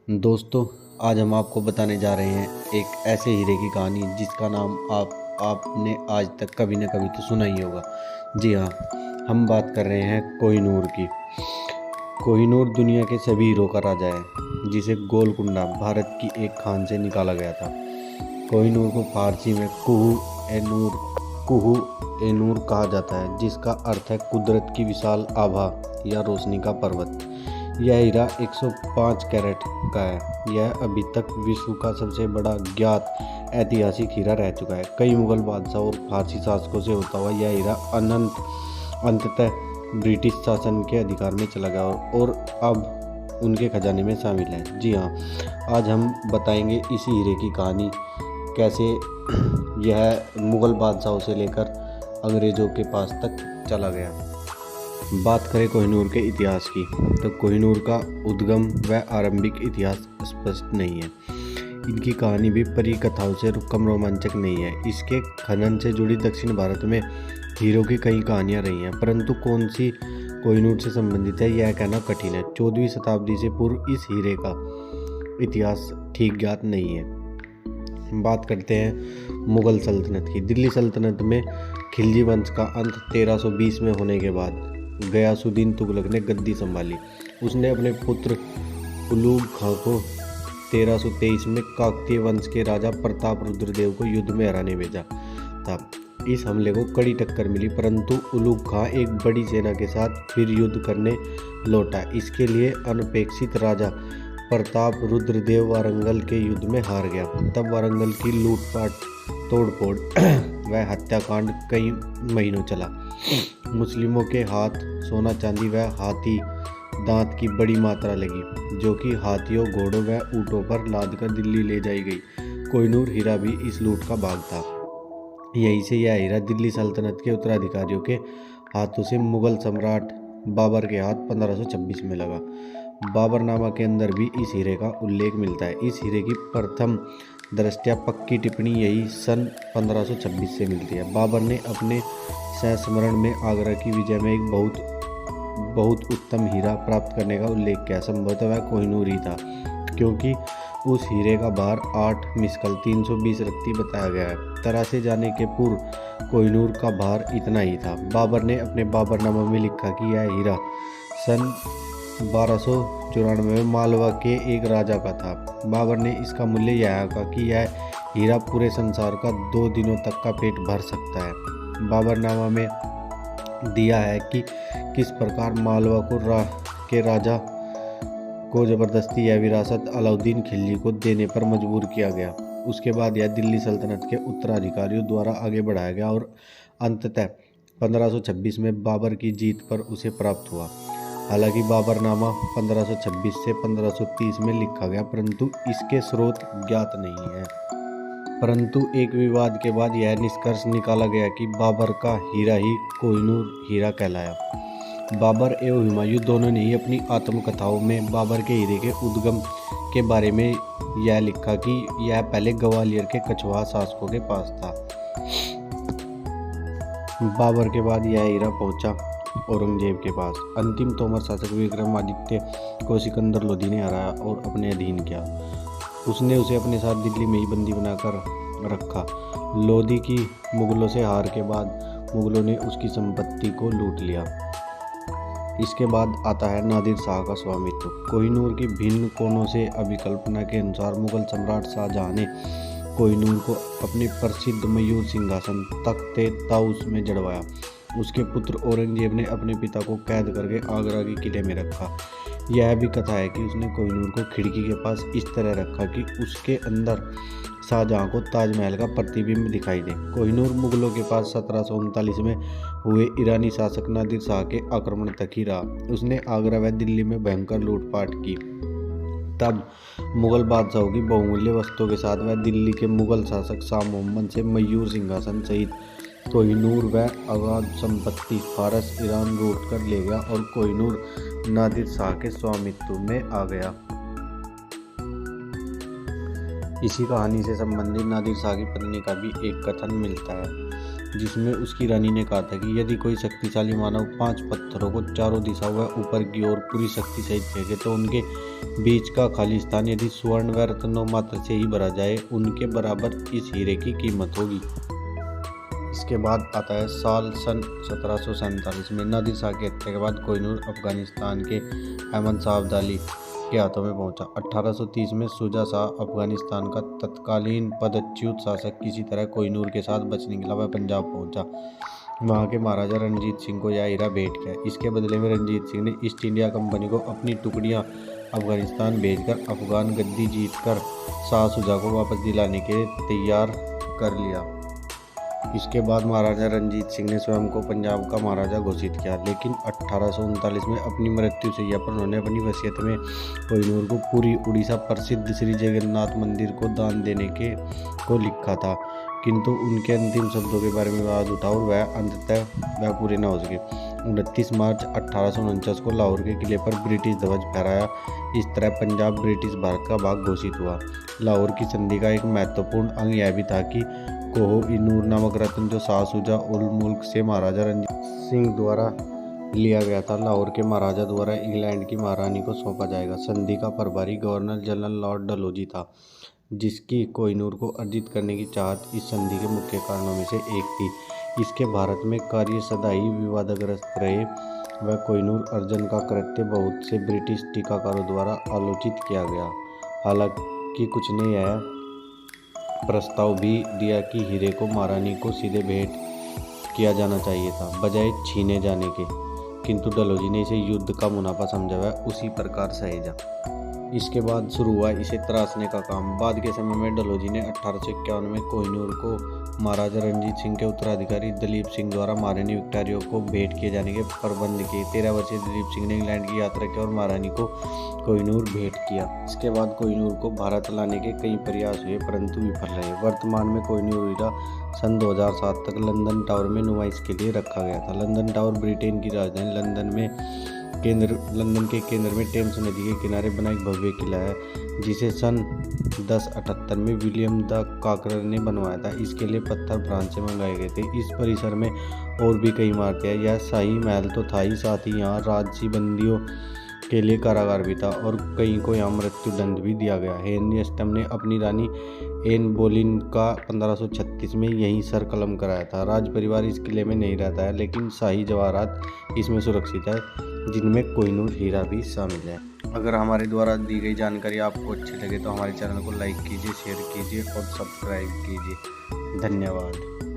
दोस्तों, आज हम आपको बताने जा रहे हैं एक ऐसे हीरे की कहानी जिसका नाम आपने आज तक कभी न कभी तो सुना ही होगा। जी हाँ, हम बात कर रहे हैं कोहिनूर की। कोहिनूर दुनिया के सभी हीरो का राजा है, जिसे गोलकुंडा भारत की एक खान से निकाला गया था। कोहिनूर को फारसी में कुहू ए नूर कहा जाता है, जिसका अर्थ है कुदरत की विशाल आभा या रोशनी का पर्वत। यह हीरा 105 कैरेट का है। यह अभी तक विश्व का सबसे बड़ा ज्ञात ऐतिहासिक हीरा रह चुका है। कई मुगल बादशाह और फारसी शासकों से होता हुआ यह हीरा अंततः ब्रिटिश शासन के अधिकार में चला गया और अब उनके खजाने में शामिल है। जी हाँ, आज हम बताएंगे इसी हीरे की कहानी, कैसे यह मुगल बादशाहों से लेकर अंग्रेज़ों के पास तक चला गया। बात करें कोहिनूर के इतिहास की, तो कोहिनूर का उद्गम व आरंभिक इतिहास स्पष्ट नहीं है। इनकी कहानी भी परी कथाओं से कम रोमांचक नहीं है। इसके खनन से जुड़ी दक्षिण भारत में हीरों की कई कहानियां रही हैं, परंतु कौन सी कोहिनूर से संबंधित है यह कहना कठिन है। 14वीं शताब्दी से पूर्व इस हीरे का इतिहास ठीक ज्ञात नहीं है। बात करते हैं मुगल सल्तनत की। दिल्ली सल्तनत में खिलजी वंश का अंत 1320 में होने के बाद गयासुद्दीन तुगलक ने गद्दी संभाली। उसने अपने पुत्र उलूग खां को 1323 में काकतीय वंश के राजा प्रताप रुद्रदेव को युद्ध में हराने भेजा था। इस हमले को कड़ी टक्कर मिली, परंतु उलूग खां एक बड़ी सेना के साथ फिर युद्ध करने लौटा। इसके लिए अनपेक्षित राजा प्रताप रुद्रदेव वारंगल के युद्ध में हार गया। तब वारंगल की लूटपाट, तोड़फोड़ व हत्याकांड कई महीनों चला। मुस्लिमों के हाथ सोना चांदी व हाथी दांत की बड़ी मात्रा लगी, जो कि हाथियों, घोड़ों व ऊँटों पर लादकर दिल्ली ले जाई गई। कोहिनूर हीरा भी इस लूट का भाग था। यहीं से यह हीरा दिल्ली सल्तनत के उत्तराधिकारियों के हाथों से मुगल सम्राट बाबर के हाथ 1526 में लगा। बाबरनामा के अंदर भी इस हीरे का उल्लेख मिलता है। इस हीरे की प्रथम दृष्टया पक्की टिप्पणी यही सन 1526 से मिलती है। बाबर ने अपने संस्मरण में आगरा की विजय में एक बहुत उत्तम हीरा प्राप्त करने का उल्लेख किया। संभवतः वह कोहिनूर ही था, क्योंकि उस हीरे का भार 8 मिस्कल 320 रत्ती बताया गया है। तराशे जाने के पूर्व कोहिनूर का भार इतना ही था। बाबर ने अपने बाबरनामा में लिखा कि यह हीरा सन 1294 में मालवा के एक राजा का था। बाबर ने इसका मूल्य यह कहा कि यह हीरा पूरे संसार का 2 दिनों तक का पेट भर सकता है। बाबरनामा में दिया है कि किस प्रकार मालवा के राजा को जबरदस्ती यह विरासत अलाउद्दीन खिलजी को देने पर मजबूर किया गया। उसके बाद यह दिल्ली सल्तनत के उत्तराधिकारियों द्वारा आगे बढ़ाया गया और अंततः 1526 में बाबर की जीत पर उसे प्राप्त हुआ। हालांकि बाबरनामा 1526 से 1530 में लिखा गया, परंतु इसके स्रोत ज्ञात नहीं है। परंतु एक विवाद के बाद यह निष्कर्ष निकाला गया कि बाबर का हीरा ही कोहिनूर हीरा कहलाया। बाबर एवं हुमायूं दोनों ने ही अपनी आत्मकथाओं में बाबर के हीरे के उद्गम के बारे में यह लिखा कि यह पहले ग्वालियर के कछवाहा शासकों के पास था। बाबर के बाद यह हीरा पहुंचा औरंगजेब के पास। अंतिम तोमर शासक विक्रमादित्य को सिकंदर लोदी ने हराया और अपने अधीन किया। उसने उसे अपने साथ दिल्ली में ही बंदी बनाकर रखा। लोदी की मुगलों से हार के बाद मुगलों ने उसकी संपत्ति को लूट लिया। इसके बाद आता है नादिर शाह का स्वामित्व। कोहिनूर की भिन्न कोणों से अभिकल्पना के अनुसार मुगल सम्राट शाहजहां ने कोहिनूर को अपने प्रसिद्ध मयूर सिंहासन तख्ते ताउस में जड़वाया। उसके पुत्र औरंगजेब ने अपने पिता को कैद करके आगरा के किले में रखा। यह भी कथा है कि उसने कोहिनूर को खिड़की के पास इस तरह रखा कि उसके अंदर शाहजहां को ताजमहल का प्रतिबिंब दिखाई दे। कोहिनूर मुगलों के पास 1739 में हुए ईरानी शासक नादिर शाह के आक्रमण तक ही रहा। उसने आगरा व दिल्ली में भयंकर लूटपाट की। तब मुगल बादशाहों की बहुमूल्य वस्तुओं के साथ वह दिल्ली के मुगल शासक शाह मोहम्मद से मयूर सिंहासन सहित कोहिनूर व अगाध संपत्ति फारस ईरान लूट कर ले गया और कोहिनूर नादिर शाह के स्वामित्व में आ गया। इसी कहानी से संबंधित नादिर शाह की पत्नी का भी एक कथन मिलता है। जिसमें उसकी रानी ने कहा था कि यदि कोई शक्तिशाली मानव 5 पत्थरों को चारों दिशाओं व ऊपर की ओर पूरी शक्ति सहित फेंके तो उनके बीच का खाली स्थान यदि स्वर्ण व रत्नों मात्र से ही भरा जाए, उनके बराबर इस हीरे की कीमत होगी। इसके बाद आता है सन 1747 में नादिर शाह की हत्या के बाद कोहिनूर अफगानिस्तान के अहमद शाह अब्दाली के हाथों में पहुंचा। 1830 में शुजा शाह, अफगानिस्तान का तत्कालीन पदच्युत शासक, किसी तरह कोहिनूर के साथ बच निकला व पंजाब पहुंचा। वहां के महाराजा रणजीत सिंह को यह हीरा भेंट किया। इसके बदले में रणजीत सिंह ने ईस्ट इंडिया कंपनी को अपनी टुकड़ियां अफगानिस्तान भेजकर अफगान गद्दी जीतकर शाह शुजा को वापस दिलाने के लिए तैयार कर लिया। इसके बाद महाराजा रणजीत सिंह ने स्वयं को पंजाब का महाराजा घोषित किया, लेकिन 1839 में अपनी मृत्यु शैय्या पर उन्होंने अपनी वसीयत में कोहिनूर को पूरी उड़ीसा प्रसिद्ध श्री जगन्नाथ मंदिर को दान देने को लिखा था, किंतु उनके अंतिम शब्दों के बारे में विवाद उठा और वह पूरे न हो सके। 29 मार्च 1849 को लाहौर के किले पर ब्रिटिश ध्वज फहराया। इस तरह पंजाब ब्रिटिश भारत का भाग घोषित हुआ। लाहौर की संधि का एक महत्वपूर्ण अंग यह भी था कि कोह-ई-नूर नामक रत्न जो शाह शुजा उल मुल्क से महाराजा रणजीत सिंह द्वारा लिया गया था, लाहौर के महाराजा द्वारा इंग्लैंड की महारानी को सौंपा जाएगा। संधि का प्रभारी गवर्नर जनरल लॉर्ड डलहौजी था, जिसकी कोहिनूर को अर्जित करने की चाहत इस संधि के मुख्य कारणों में से एक थी। इसके भारत में कार्य सदा ही विवादग्रस्त रहे व कोहिनूर अर्जन का कृत्य बहुत से ब्रिटिश टीकाकारों द्वारा आलोचित किया गया। हालांकि कुछ ने यह प्रस्ताव भी दिया कि हीरे को महारानी को सीधे भेंट किया जाना चाहिए था, बजाय छीने जाने के, किंतु डलहौजी ने इसे युद्ध का मुनाफा समझा व उसी प्रकार सहेजा। इसके बाद शुरू हुआ इसे तराशने का काम। बाद के समय में डलहौजी ने 1851 में कोहिनूर को महाराजा रणजीत सिंह के उत्तराधिकारी दलीप सिंह द्वारा महारानी विक्टोरिया को भेंट किए जाने के प्रबंध किए। 13 वर्षीय दलीप सिंह ने इंग्लैंड की यात्रा की और महारानी को कोहिनूर भेंट किया। इसके बाद कोहिनूर को भारत लाने के कई प्रयास हुए, परंतु विफल रहे। वर्तमान में कोहिनूर हीरा सन 2007 तक लंदन टावर में नुमाइश के लिए रखा गया था। लंदन टावर ब्रिटेन की राजधानी लंदन के केंद्र में टेम्स नदी के किनारे बना एक भव्य किला है, जिसे सन 1078 में विलियम द कॉकरर ने बनवाया था। इसके लिए पत्थर फ्रांस से मंगाए गए थे। इस परिसर में और भी कई इमारतें हैं। यह शाही महल तो था ही, साथ ही यहाँ राजसी बंदियों के लिए कारागार भी था और कई को यहाँ मृत्यु दंड भी दिया गया। हेनरी अष्टम ने अपनी रानी एन बोलीन का 1536 में यहीं सर कलम कराया था। राज परिवार इस किले में नहीं रहता है, लेकिन शाही जवाहरात इसमें सुरक्षित है, जिनमें कोहिनूर हीरा भी शामिल है। अगर हमारे द्वारा दी गई जानकारी आपको अच्छी लगे तो हमारे चैनल को लाइक कीजिए, शेयर कीजिए और सब्सक्राइब कीजिए। धन्यवाद।